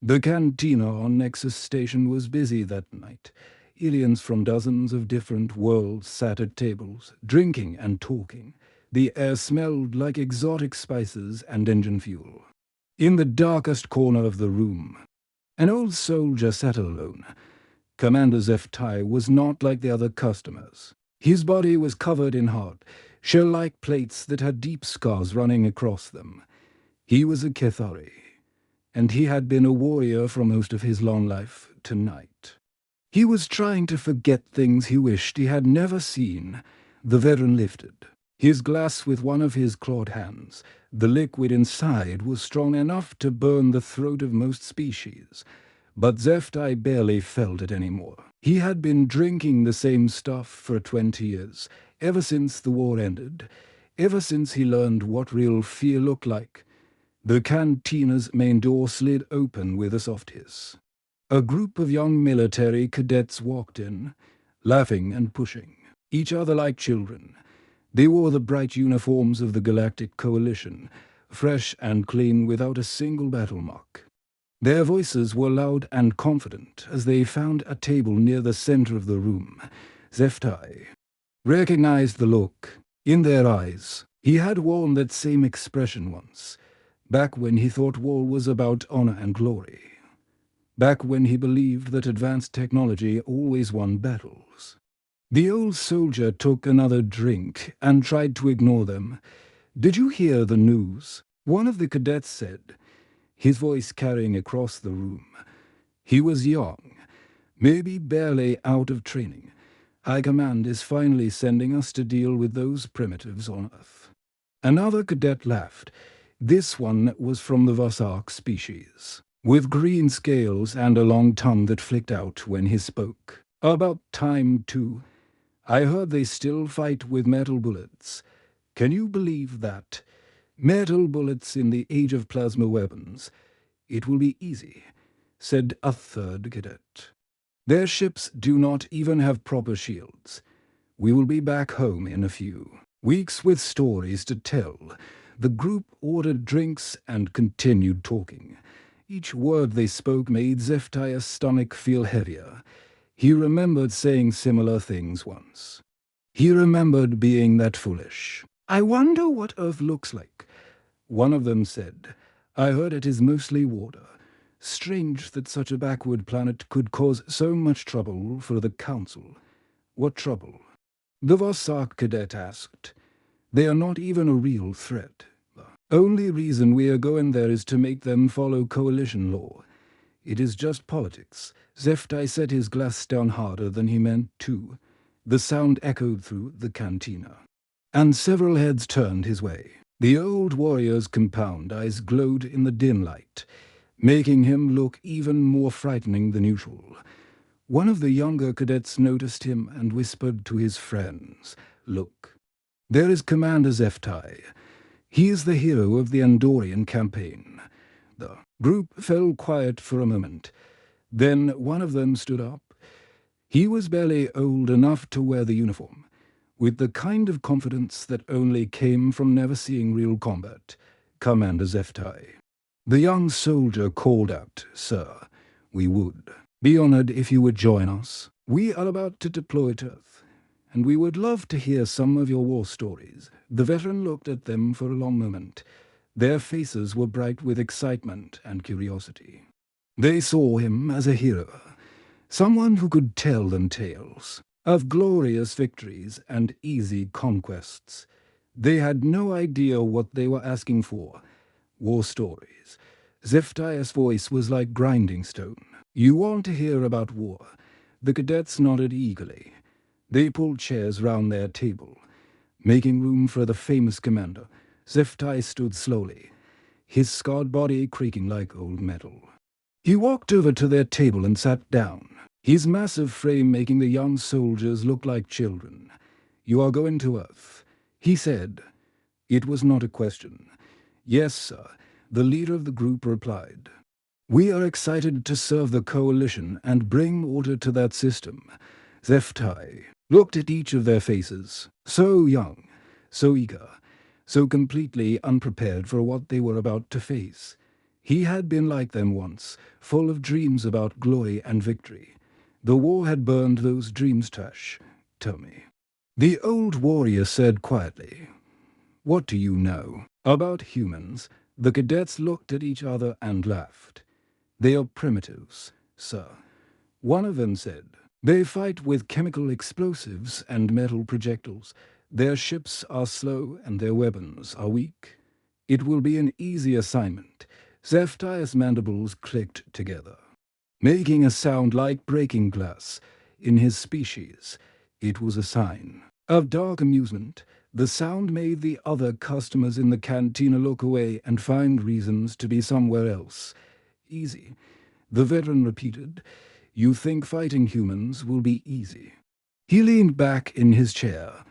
The cantina on Nexus Station was busy that night. Aliens from dozens of different worlds sat at tables, drinking and talking. The air smelled like exotic spices and engine fuel. In the darkest corner of the room, an old soldier sat alone. Commander Zeftai was not like the other customers. His body was covered in hard, shell-like plates that had deep scars running across them. He was a Kethari, and he had been a warrior for most of his long life tonight. He was trying to forget things he wished he had never seen. The veteran lifted his glass with one of his clawed hands. The liquid inside was strong enough to burn the throat of most species, but Zeftai barely felt it anymore. He had been drinking the same stuff for 20 years, ever since the war ended, ever since he learned what real fear looked like. The cantina's main door slid open with a soft hiss. A group of young military cadets walked in, laughing and pushing each other like children. They wore the bright uniforms of the Galactic Coalition, fresh and clean without a single battle mark. Their voices were loud and confident as they found a table near the center of the room. Zeftai recognized the look in their eyes. He had worn that same expression once, back when he thought war was about honor and glory. Back when he believed that advanced technology always won battles. The old soldier took another drink and tried to ignore them. "Did you hear the news?" one of the cadets said, his voice carrying across the room. He was young, maybe barely out of training. High Command is finally sending us to deal with those primitives on Earth. Another cadet laughed. This one was from the Vasark species, with green scales and a long tongue that flicked out when he spoke. "About time, too. I heard they still fight with metal bullets. Can you believe that? Metal bullets in the age of plasma weapons. It will be easy," said a third cadet. "Their ships do not even have proper shields. We will be back home in a few weeks with stories to tell." The group ordered drinks and continued talking. Each word they spoke made Zeftai's stomach feel heavier. He remembered saying similar things once. He remembered being that foolish. "I wonder what Earth looks like," one of them said. "I heard it is mostly water. Strange that such a backward planet could cause so much trouble for the Council." "What trouble?" the Vasark cadet asked. "They are not even a real threat. The only reason we are going there is to make them follow coalition law. It is just politics." Zeftai set his glass down harder than he meant to. The sound echoed through the cantina, and several heads turned his way. The old warrior's compound eyes glowed in the dim light, making him look even more frightening than usual. One of the younger cadets noticed him and whispered to his friends, "Look, there is Commander Zeftai. He is the hero of the Andorian campaign." The group fell quiet for a moment. Then one of them stood up. He was barely old enough to wear the uniform, with the kind of confidence that only came from never seeing real combat. "Commander Zeftai." The young soldier called out, "Sir, we would be honored if you would join us. We are about to deploy to Earth, and we would love to hear some of your war stories." The veteran looked at them for a long moment. Their faces were bright with excitement and curiosity. They saw him as a hero, someone who could tell them tales of glorious victories and easy conquests. They had no idea what they were asking for. War stories. Zeftai's voice was like grinding stone. "You want to hear about war?" The cadets nodded eagerly. They pulled chairs round their table, making room for the famous commander. Zeftai stood slowly, his scarred body creaking like old metal. He walked over to their table and sat down, his massive frame making the young soldiers look like children. "You are going to Earth," he said. It was not a question. "Yes, sir," the leader of the group replied. "We are excited to serve the Coalition and bring order to that system." Zeftai looked at each of their faces, so young, so eager, so completely unprepared for what they were about to face. He had been like them once, full of dreams about glory and victory. The war had burned those dreams trash. Tell me. The old warrior said quietly, "What do you know about humans?" The cadets looked at each other and laughed. "They are primitives, sir," one of them said. "They fight with chemical explosives and metal projectiles. Their ships are slow and their weapons are weak. It will be an easy assignment." Zephyr's mandibles clicked together, making a sound like breaking glass. In his species, it was a sign of dark amusement. The sound made the other customers in the cantina look away and find reasons to be somewhere else. "Easy," the veteran repeated. "You think fighting humans will be easy?" He leaned back in his chair,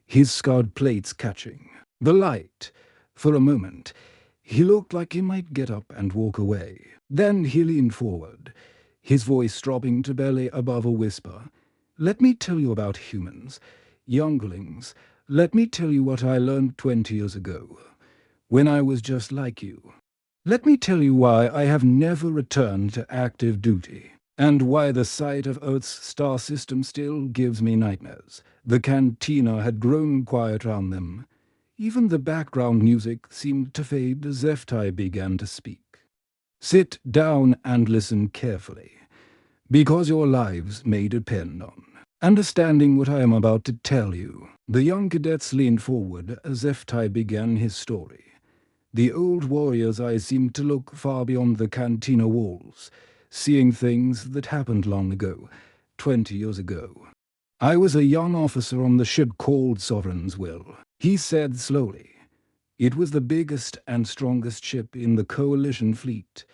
his scarred plates catching the light. For a moment, he looked like he might get up and walk away. Then he leaned forward, his voice dropping to barely above a whisper. "Let me tell you about humans, younglings. Let me tell you what I learned 20 years ago, when I was just like you. Let me tell you why I have never returned to active duty, and why the sight of Earth's star system still gives me nightmares." The cantina had grown quiet round them. Even the background music seemed to fade as Zephyr began to speak. "Sit down and listen carefully, because your lives may depend on understanding what I am about to tell you." The young cadets leaned forward as Zephyr began his story. The old warrior's eyes seemed to look far beyond the cantina walls, seeing things that happened long ago, 20 years ago. "I was a young officer on the ship called Sovereign's Will," he said slowly. "It was the biggest and strongest ship in the coalition fleet,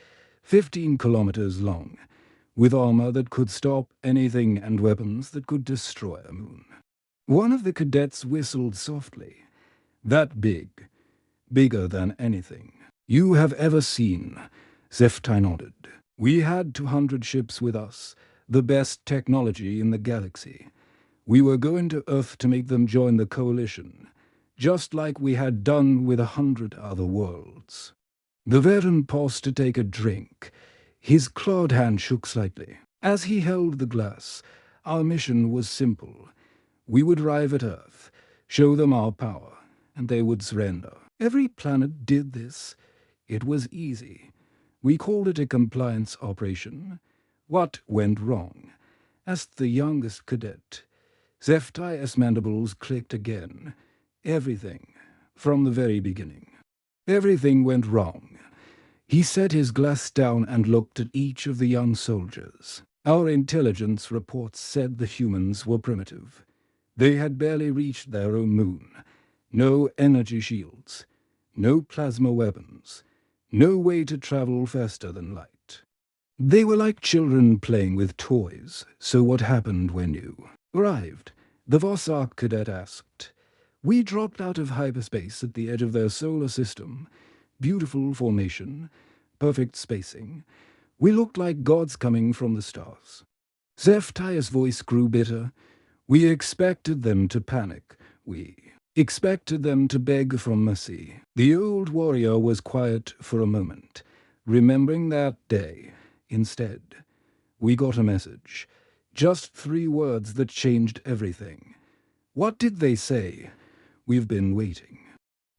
15 kilometers long, with armor that could stop anything and weapons that could destroy a moon." One of the cadets whistled softly. "That big, bigger than anything you have ever seen," Zephyr nodded. "We had 200 ships with us, the best technology in the galaxy. We were going to Earth to make them join the coalition, just like we had done with 100 other worlds." The veteran paused to take a drink. His clawed hand shook slightly as he held the glass. "Our mission was simple. We would arrive at Earth, show them our power, and they would surrender. Every planet did this. It was easy. We called it a compliance operation." "What went wrong?" asked the youngest cadet. Zephyr's mandibles clicked again. "Everything, from the very beginning. Everything went wrong." He set his glass down and looked at each of the young soldiers. "Our intelligence reports said the humans were primitive. They had barely reached their own moon. No energy shields, no plasma weapons, no way to travel faster than light. They were like children playing with toys." "So what happened when you arrived?" the Vossark cadet asked. "We dropped out of hyperspace at the edge of their solar system. Beautiful formation, perfect spacing. We looked like gods coming from the stars." Zephyr's voice grew bitter. "We expected them to panic. We expected them to beg for mercy." The old warrior was quiet for a moment, remembering that day. "Instead, we got a message. Just 3 words that changed everything." "What did they say?" "We've been waiting."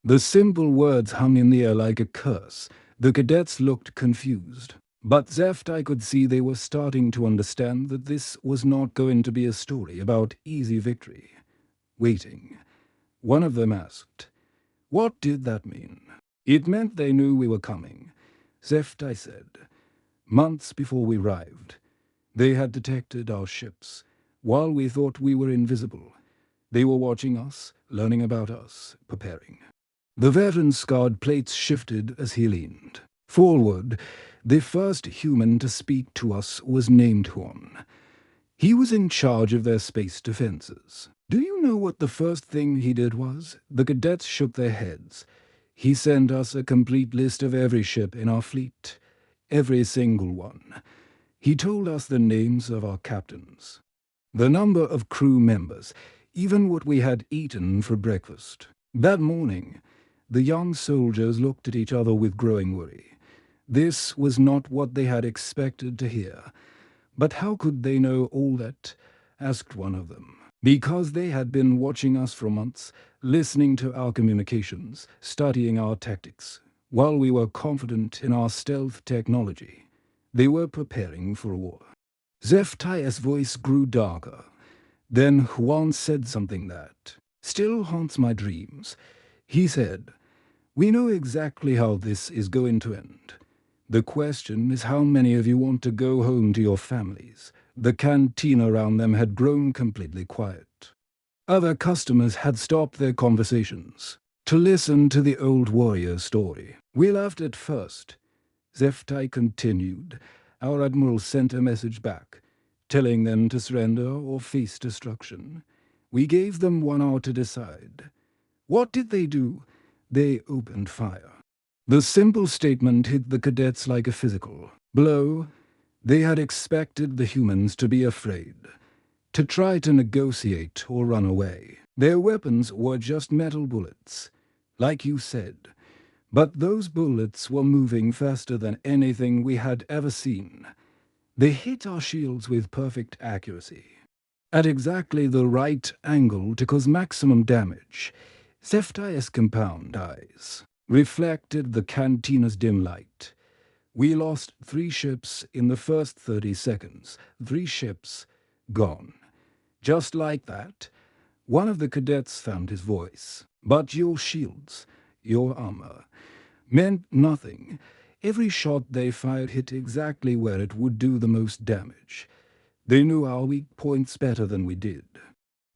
The simple words hung in the air like a curse. The cadets looked confused, but Zephyr could see they were starting to understand that this was not going to be a story about easy victory. "Waiting," one of them asked. "What did that mean?" "It meant they knew we were coming," Zephyr said. "Months before we arrived, they had detected our ships, while we thought we were invisible. They were watching us, learning about us, preparing." The veteran's scarred plates shifted as he leaned forward. "The first human to speak to us was named Horn. He was in charge of their space defenses. Do you know what the first thing he did was?" The cadets shook their heads. "He sent us a complete list of every ship in our fleet, every single one. He told us the names of our captains, the number of crew members, even what we had eaten for breakfast." That morning, the young soldiers looked at each other with growing worry. This was not what they had expected to hear. But how could they know all that? Asked one of them. Because they had been watching us for months, listening to our communications, studying our tactics. While we were confident in our stealth technology, they were preparing for war. Zephtiah's voice grew darker. Then Juan said something that still haunts my dreams. He said, "We know exactly how this is going to end. The question is how many of you want to go home to your families." The canteen around them had grown completely quiet. Other customers had stopped their conversations to listen to the old warrior's story. "We laughed at first," Zephtai continued. "Our admiral sent a message back, telling them to surrender or face destruction. We gave them 1 hour to decide. What did they do? They opened fire." The simple statement hit the cadets like a physical blow. They had expected the humans to be afraid, to try to negotiate or run away. Their weapons were just metal bullets, like you said. But those bullets were moving faster than anything we had ever seen. They hit our shields with perfect accuracy, at exactly the right angle to cause maximum damage. Zephtiah's compound eyes reflected the cantina's dim light. We lost 3 ships in the first 30 seconds. 3 ships gone. Just like that, one of the cadets found his voice. But your shields, your armor, meant nothing. Every shot they fired hit exactly where it would do the most damage. They knew our weak points better than we did.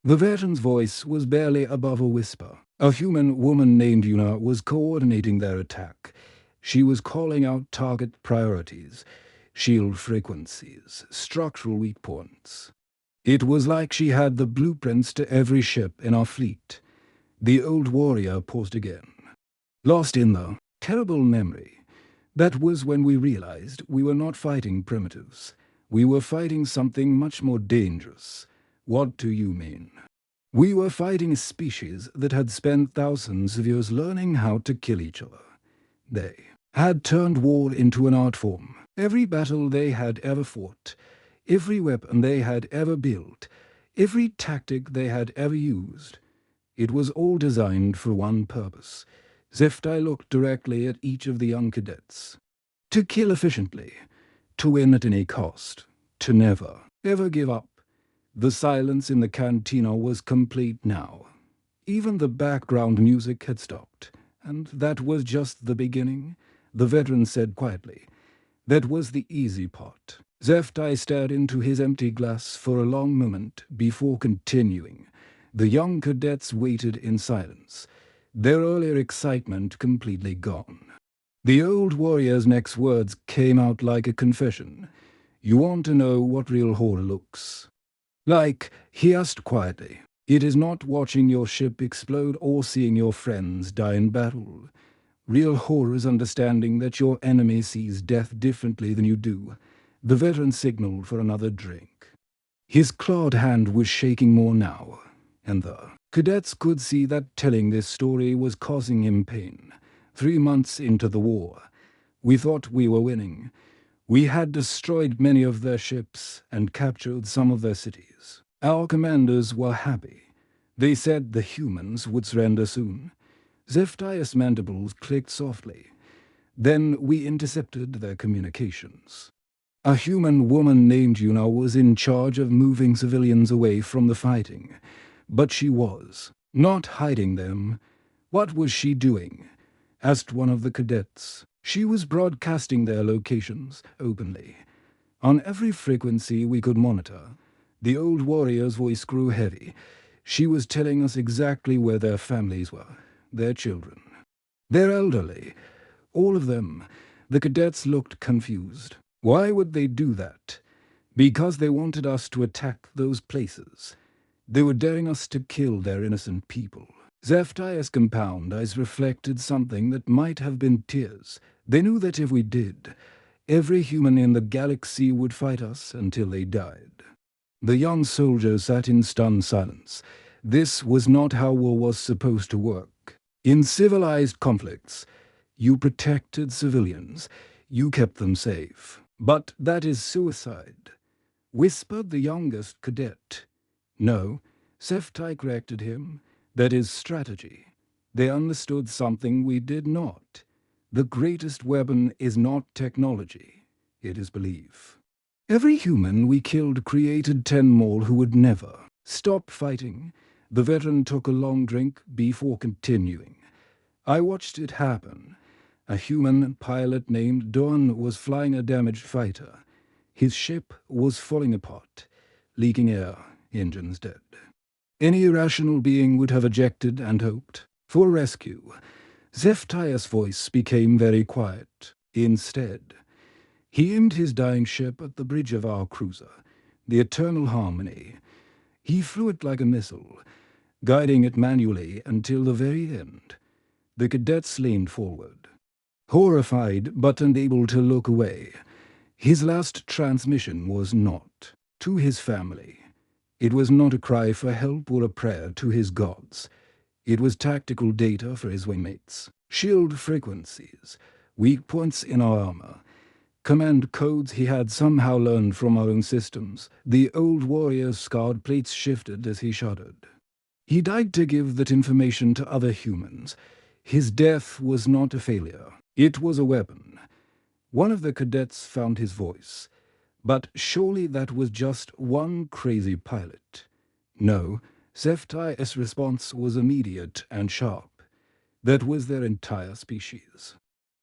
The veteran's voice was barely above a whisper. A human woman named Yuna was coordinating their attack. She was calling out target priorities, shield frequencies, structural weak points. It was like she had the blueprints to every ship in our fleet. The old warrior paused again. Lost in the terrible memory. That was when we realized we were not fighting primitives. We were fighting something much more dangerous. What do you mean? We were fighting a species that had spent thousands of years learning how to kill each other. They had turned war into an art form. Every battle they had ever fought, every weapon they had ever built, every tactic they had ever used, it was all designed for one purpose. Zephtai looked directly at each of the young cadets. To kill efficiently, to win at any cost, to never, ever give up. The silence in the cantina was complete now. Even the background music had stopped. And that was just the beginning, the veteran said quietly. That was the easy part. Zephtai stared into his empty glass for a long moment before continuing. The young cadets waited in silence, their earlier excitement completely gone. The old warrior's next words came out like a confession. "You want to know what real horror looks like?" he asked quietly. "It is not watching your ship explode or seeing your friends die in battle. Real horror is understanding that your enemy sees death differently than you do." The veteran signaled for another drink. His clawed hand was shaking more now, and the cadets could see that telling this story was causing him pain. 3 months into the war, we thought we were winning. We had destroyed many of their ships and captured some of their cities. Our commanders were happy. They said the humans would surrender soon. Zephtiah's mandibles clicked softly. Then we intercepted their communications. A human woman named Yuna was in charge of moving civilians away from the fighting. But she was not hiding them. What was she doing? Asked one of the cadets. She was broadcasting their locations openly. On every frequency we could monitor. The old warrior's voice grew heavy. She was telling us exactly where their families were, their children. Their elderly, all of them. The cadets looked confused. Why would they do that? Because they wanted us to attack those places. They were daring us to kill their innocent people. Zephtiah's compound eyes reflected something that might have been tears. They knew that if we did, every human in the galaxy would fight us until they died. The young soldier sat in stunned silence. This was not how war was supposed to work. In civilized conflicts, you protected civilians. You kept them safe. But that is suicide, whispered the youngest cadet. No, Seftai corrected him. That is strategy. They understood something we did not. The greatest weapon is not technology. It is belief. Every human we killed created 10 more who would never stop fighting. The veteran took a long drink before continuing. I watched it happen. A human pilot named Dawn was flying a damaged fighter. His ship was falling apart, leaking air, engines dead. Any rational being would have ejected and hoped for rescue. Zephtiah's voice became very quiet. Instead, he aimed his dying ship at the bridge of our cruiser, the Eternal Harmony. He flew it like a missile, guiding it manually until the very end. The cadets leaned forward, horrified but unable to look away. His last transmission was not to his family. It was not a cry for help or a prayer to his gods. It was tactical data for his wingmates, shield frequencies, weak points in our armor, command codes he had somehow learned from our own systems. The old warrior's scarred plates shifted as he shuddered. He died to give that information to other humans. His death was not a failure. It was a weapon. One of the cadets found his voice. But surely that was just one crazy pilot. No, Zephtiah's response was immediate and sharp. That was their entire species.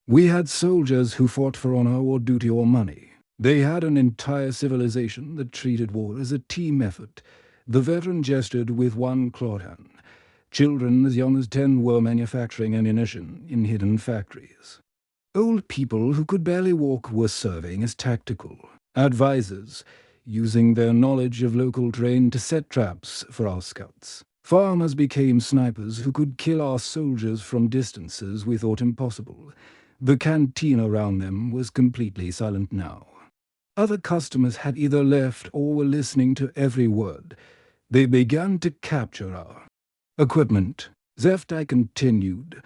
We had soldiers who fought for honor or duty or money. They had an entire civilization that treated war as a team effort. The veteran gestured with one clawed hand. Children as young as 10 were manufacturing ammunition in hidden factories. Old people who could barely walk were serving as tactical advisors, using their knowledge of local terrain to set traps for our scouts. Farmers became snipers who could kill our soldiers from distances we thought impossible. The canteen around them was completely silent now. Other customers had either left or were listening to every word. They began to capture our equipment. Zephtai continued,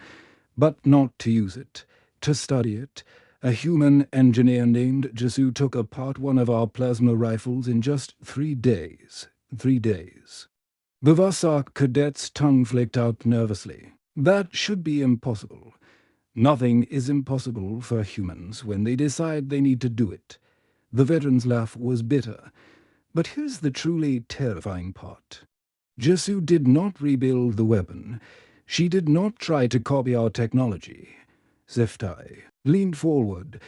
but not to use it, to study it. A human engineer named Jesu took apart one of our plasma rifles in just 3 days. 3 days. The Vasark cadet's tongue flicked out nervously. That should be impossible. Nothing is impossible for humans when they decide they need to do it. The veteran's laugh was bitter. But here's the truly terrifying part. Jesu did not rebuild the weapon. She did not try to copy our technology. Zephtai leaned forward,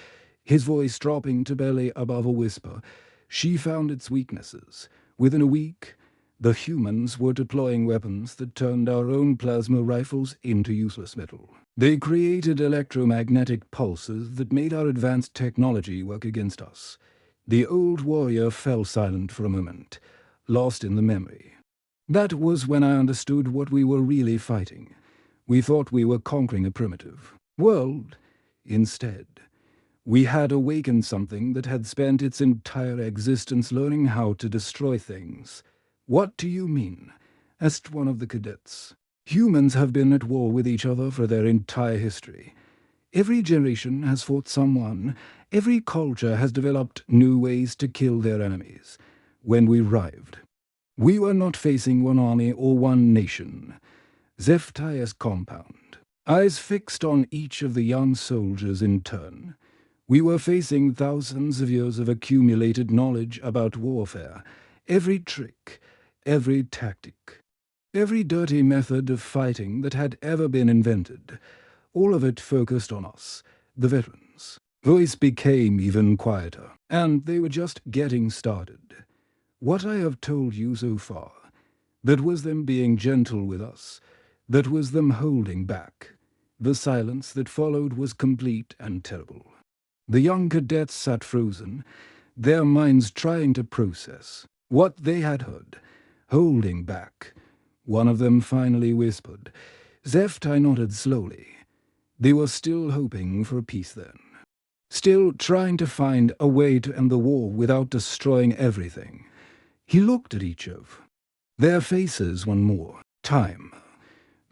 his voice dropping to barely above a whisper. She found its weaknesses. Within a week, the humans were deploying weapons that turned our own plasma rifles into useless metal. They created electromagnetic pulses that made our advanced technology work against us. The old warrior fell silent for a moment, lost in the memory. That was when I understood what we were really fighting. We thought we were conquering a primitive world. Instead, we had awakened something that had spent its entire existence learning how to destroy things. "What do you mean?" asked one of the cadets. Humans have been at war with each other for their entire history. Every generation has fought someone. Every culture has developed new ways to kill their enemies. When we arrived, we were not facing one army or one nation. Zephtiah's compound, eyes fixed on each of the young soldiers in turn. We were facing thousands of years of accumulated knowledge about warfare, every trick, every tactic, every dirty method of fighting that had ever been invented. All of it focused on us, the veterans. Voice became even quieter, and they were just getting started. What I have told you so far, that was them being gentle with us, that was them holding back. The silence that followed was complete and terrible. The young cadets sat frozen, their minds trying to process what they had heard, holding back. One of them finally whispered. Zephtai nodded slowly. They were still hoping for peace then. Still trying to find a way to end the war without destroying everything. He looked at each of their faces one more time.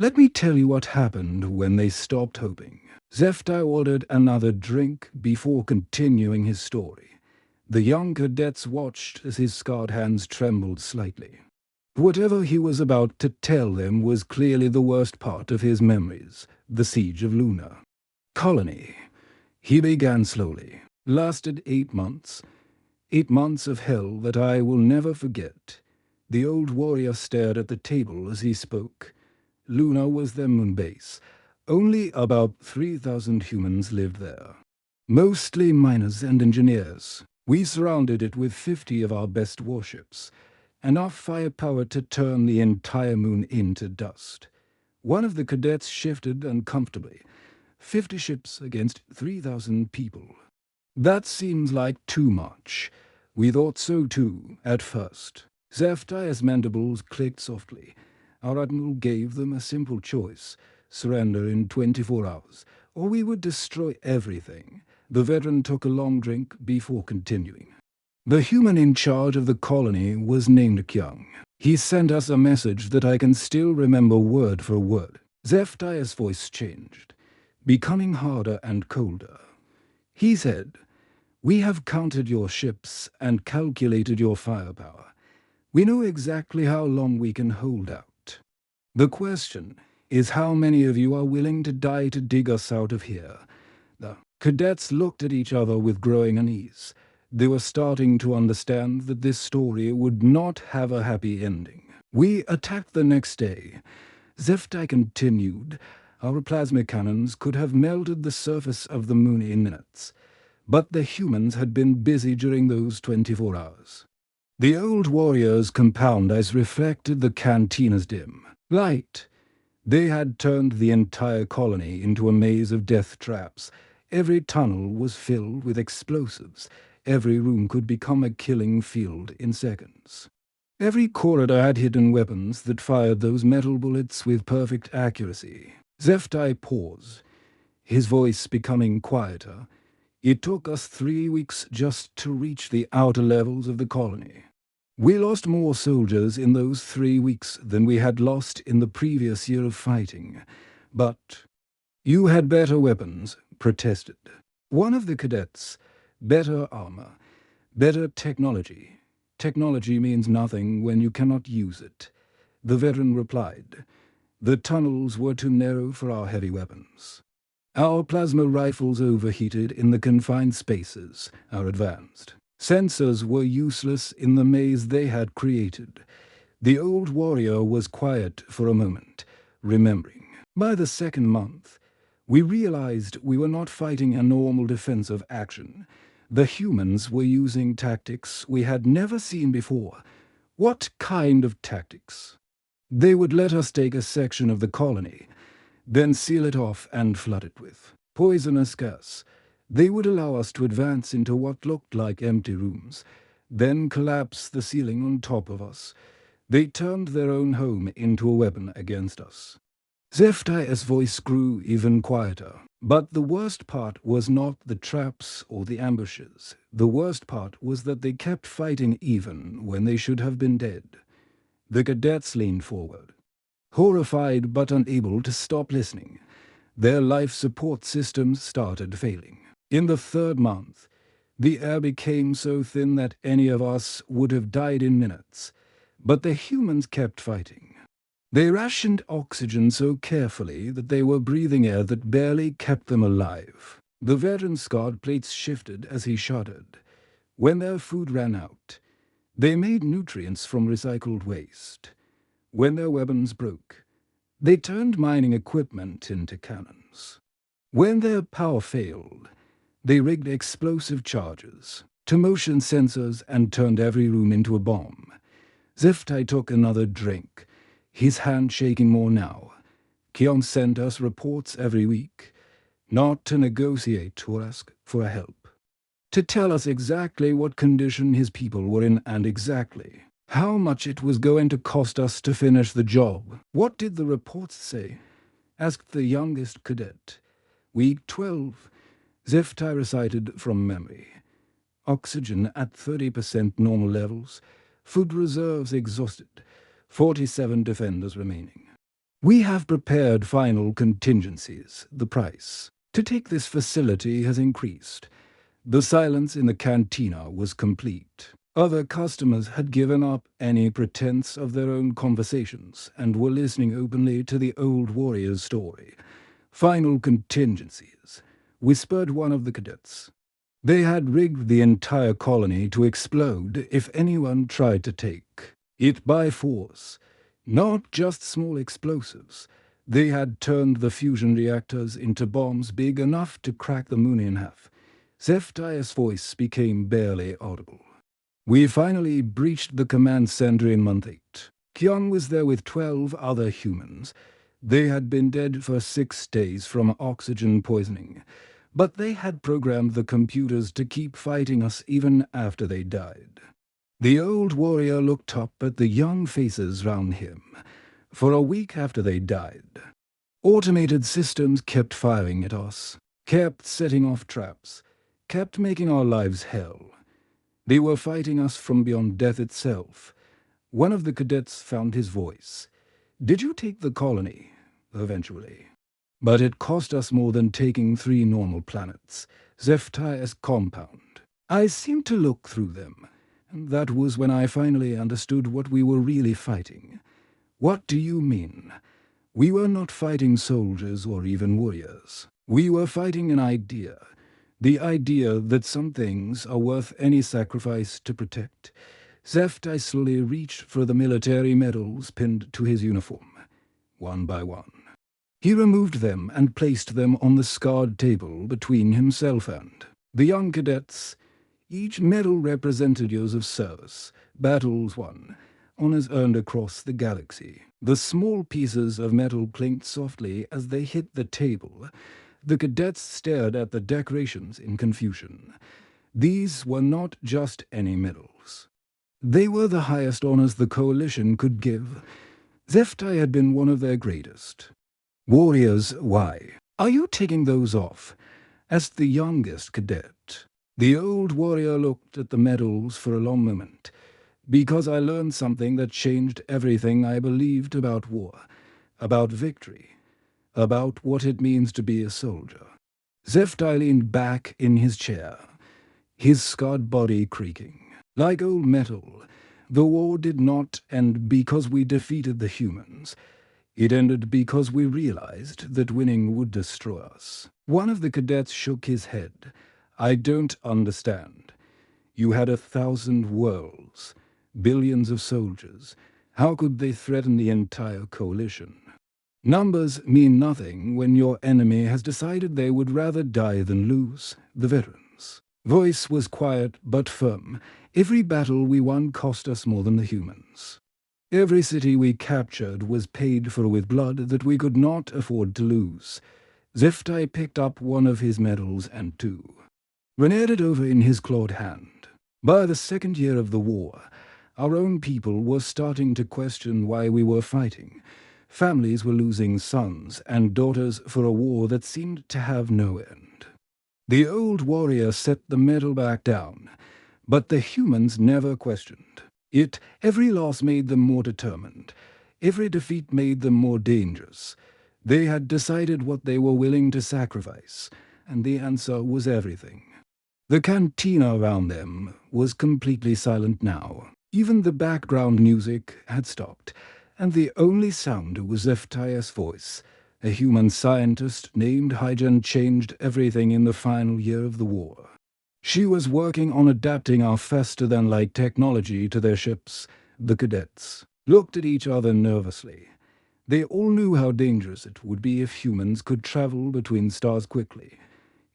Let me tell you what happened when they stopped hoping. Zeftai ordered another drink before continuing his story. The young cadets watched as his scarred hands trembled slightly. Whatever he was about to tell them was clearly the worst part of his memories, the siege of Luna. Colony, he began slowly, lasted 8 months. 8 months of hell that I will never forget. The old warrior stared at the table as he spoke. Luna was their moon base. Only about 3,000 humans lived there. Mostly miners and engineers. We surrounded it with 50 of our best warships. Enough firepower to turn the entire moon into dust. One of the cadets shifted uncomfortably. 50 ships against 3,000 people. That seems like too much. We thought so too, at first. Zephdiah's mandibles clicked softly. Our admiral gave them a simple choice: surrender in 24 hours, or we would destroy everything. The veteran took a long drink before continuing. The human in charge of the colony was named Kyung. He sent us a message that I can still remember word for word. Zephdiah's voice changed, becoming harder and colder. He said, "We have counted your ships and calculated your firepower. We know exactly how long we can hold out. The question is how many of you are willing to die to dig us out of here." The cadets looked at each other with growing unease. They were starting to understand that this story would not have a happy ending. We attacked the next day. Zephtai continued. Our plasma cannons could have melted the surface of the moon in minutes. But the humans had been busy during those 24 hours. The old warrior's compound eyes reflected the cantina's dim light. They had turned the entire colony into a maze of death traps. Every tunnel was filled with explosives. Every room could become a killing field in seconds. Every corridor had hidden weapons that fired those metal bullets with perfect accuracy. Zephtai paused, his voice becoming quieter. It took us 3 weeks just to reach the outer levels of the colony. We lost more soldiers in those 3 weeks than we had lost in the previous year of fighting. But you had better weapons, protested one of the cadets. Better armor, better technology. Technology means nothing when you cannot use it, the veteran replied. The tunnels were too narrow for our heavy weapons. Our plasma rifles overheated in the confined spaces, our advanced. Sensors were useless in the maze they had created. The old warrior was quiet for a moment, remembering. By the second month, we realized we were not fighting a normal defensive action. The humans were using tactics we had never seen before. What kind of tactics? They would let us take a section of the colony, then seal it off and flood it with poisonous gas. They would allow us to advance into what looked like empty rooms, then collapse the ceiling on top of us. They turned their own home into a weapon against us. Zephdiah's voice grew even quieter. But the worst part was not the traps or the ambushes. The worst part was that they kept fighting even when they should have been dead. The cadets leaned forward, horrified but unable to stop listening. Their life support systems started failing. In the 3rd month, the air became so thin that any of us would have died in minutes. But the humans kept fighting. They rationed oxygen so carefully that they were breathing air that barely kept them alive. The veteran's scarred plates shifted as he shuddered. When their food ran out, they made nutrients from recycled waste. When their weapons broke, they turned mining equipment into cannons. When their power failed, they rigged explosive charges to motion sensors and turned every room into a bomb. Zephtai took another drink, his hand shaking more now. Kion sent us reports every week, not to negotiate or ask for help, to tell us exactly what condition his people were in and exactly how much it was going to cost us to finish the job. What did the reports say? Asked the youngest cadet. Week 12, Zephtai recited from memory. Oxygen at 30% normal levels, food reserves exhausted, 47 defenders remaining. We have prepared final contingencies. The price to take this facility has increased. The silence in the cantina was complete. Other customers had given up any pretense of their own conversations and were listening openly to the old warrior's story. Final contingencies, whispered one of the cadets. They had rigged the entire colony to explode if anyone tried to take it by force. Not just small explosives. They had turned the fusion reactors into bombs big enough to crack the moon in half. Zephaniah's voice became barely audible. We finally breached the command center in month 8. Kyon was there with 12 other humans. They had been dead for 6 days from oxygen poisoning, but they had programmed the computers to keep fighting us even after they died. The old warrior looked up at the young faces round him. For a week after they died, automated systems kept firing at us, kept setting off traps, kept making our lives hell. They were fighting us from beyond death itself. One of the cadets found his voice. "Did you take the colony?" "Eventually. But it cost us more than taking 3 normal planets. Zephaniah's compound. I seemed to look through them. And that was when I finally understood what we were really fighting." "What do you mean?" "We were not fighting soldiers or even warriors. We were fighting an idea. The idea that some things are worth any sacrifice to protect." Zephaniah slowly reached for the military medals pinned to his uniform. One by one. He removed them and placed them on the scarred table between himself and the young cadets. Each medal represented years of service, battles won, honors earned across the galaxy. The small pieces of metal clinked softly as they hit the table. The cadets stared at the decorations in confusion. These were not just any medals. They were the highest honors the Coalition could give. Zephaniah had been one of their greatest. "Warriors, why are you taking those off?" asked the youngest cadet. The old warrior looked at the medals for a long moment. "Because I learned something that changed everything I believed about war, about victory, about what it means to be a soldier." Zephaniah leaned back in his chair, his scarred body creaking. Like old metal, the war did not end because we defeated the humans. It ended because we realized that winning would destroy us. One of the cadets shook his head. "I don't understand. You had 1,000 worlds, billions of soldiers. How could they threaten the entire coalition?" "Numbers mean nothing when your enemy has decided they would rather die than lose." The veteran's voice was quiet but firm. "Every battle we won cost us more than the humans. Every city we captured was paid for with blood that we could not afford to lose." Zephaniah picked up one of his medals and 2. Renered it over in his clawed hand. By the 2nd year of the war, our own people were starting to question why we were fighting. Families were losing sons and daughters for a war that seemed to have no end. The old warrior set the medal back down, but the humans never questioned it. Every loss made them more determined. Every defeat made them more dangerous. They had decided what they were willing to sacrifice, and the answer was everything. The cantina around them was completely silent now. Even the background music had stopped, and the only sound was Zephaniah's voice. A human scientist named Hygen changed everything in the final year of the war. She was working on adapting our faster-than-light technology to their ships. The cadets looked at each other nervously. They all knew how dangerous it would be if humans could travel between stars quickly.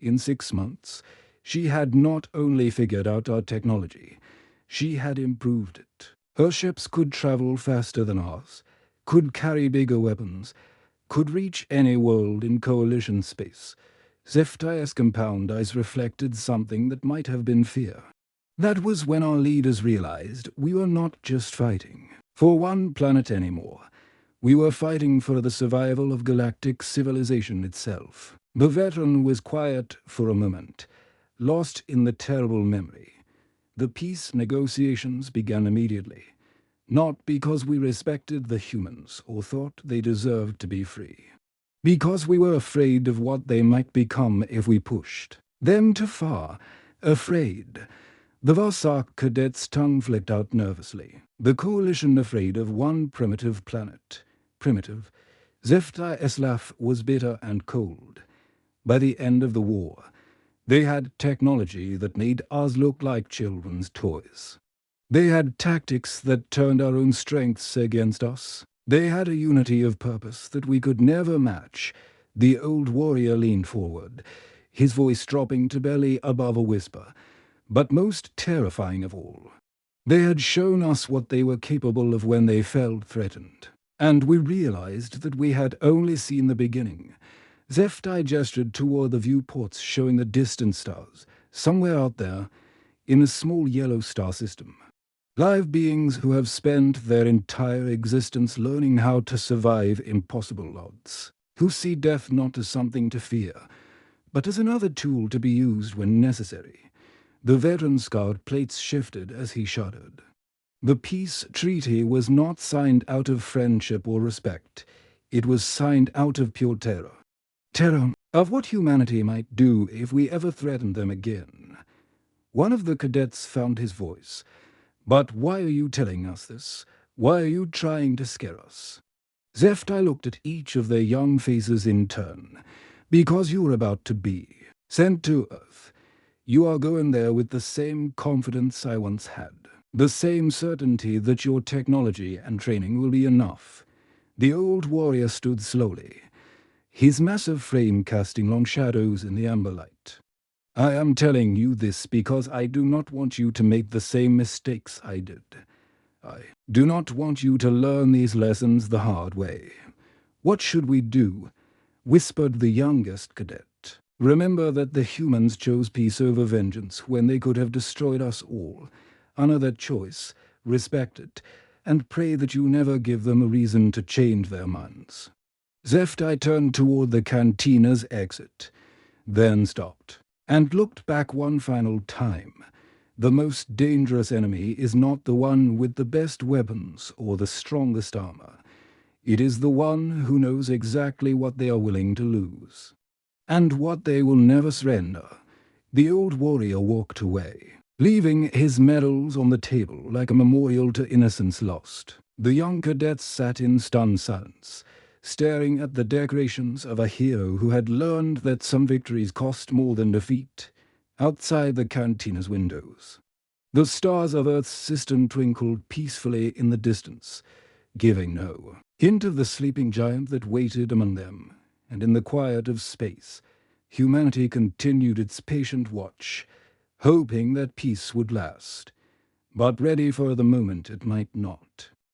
In 6 months, she had not only figured out our technology, she had improved it. Her ships could travel faster than ours, could carry bigger weapons, could reach any world in coalition space. Zephaniah's compound eyes reflected something that might have been fear. That was when our leaders realized we were not just fighting for one planet anymore. We were fighting for the survival of galactic civilization itself. The veteran was quiet for a moment, lost in the terrible memory. The peace negotiations began immediately. Not because we respected the humans or thought they deserved to be free. Because we were afraid of what they might become if we pushed them too far. Afraid. The Vossark cadet's tongue flicked out nervously. The coalition afraid of one primitive planet. Primitive. Zeftai Eslaf was bitter and cold. By the end of the war, they had technology that made us look like children's toys. They had tactics that turned our own strengths against us. They had a unity of purpose that we could never match. The old warrior leaned forward, his voice dropping to barely above a whisper. But most terrifying of all, they had shown us what they were capable of when they felt threatened. And we realized that we had only seen the beginning. Zeftai gestured toward the viewports showing the distant stars, somewhere out there, in a small yellow star system. Live beings who have spent their entire existence learning how to survive impossible odds, who see death not as something to fear, but as another tool to be used when necessary. The veteran scout plates shifted as he shuddered. The peace treaty was not signed out of friendship or respect. It was signed out of pure terror. Terror of what humanity might do if we ever threatened them again. One of the cadets found his voice. But why are you telling us this? Why are you trying to scare us? Zeftai looked at each of their young faces in turn. Because you are about to be sent to Earth. You are going there with the same confidence I once had. The same certainty that your technology and training will be enough. The old warrior stood slowly, his massive frame casting long shadows in the amber light. I am telling you this because I do not want you to make the same mistakes I did. I do not want you to learn these lessons the hard way. What should we do? Whispered the youngest cadet. Remember that the humans chose peace over vengeance when they could have destroyed us all. Honor that choice, respect it, and pray that you never give them a reason to change their minds. Zeftai turned toward the cantina's exit, then stopped, and looked back one final time. The most dangerous enemy is not the one with the best weapons or the strongest armor. It is the one who knows exactly what they are willing to lose, and what they will never surrender. The old warrior walked away, leaving his medals on the table like a memorial to innocence lost. The young cadets sat in stunned silence, staring at the decorations of a hero who had learned that some victories cost more than defeat. Outside the cantina's windows, the stars of Earth's system twinkled peacefully in the distance, giving no hint of the sleeping giant that waited among them. And in the quiet of space, humanity continued its patient watch, hoping that peace would last, but ready for the moment it might not.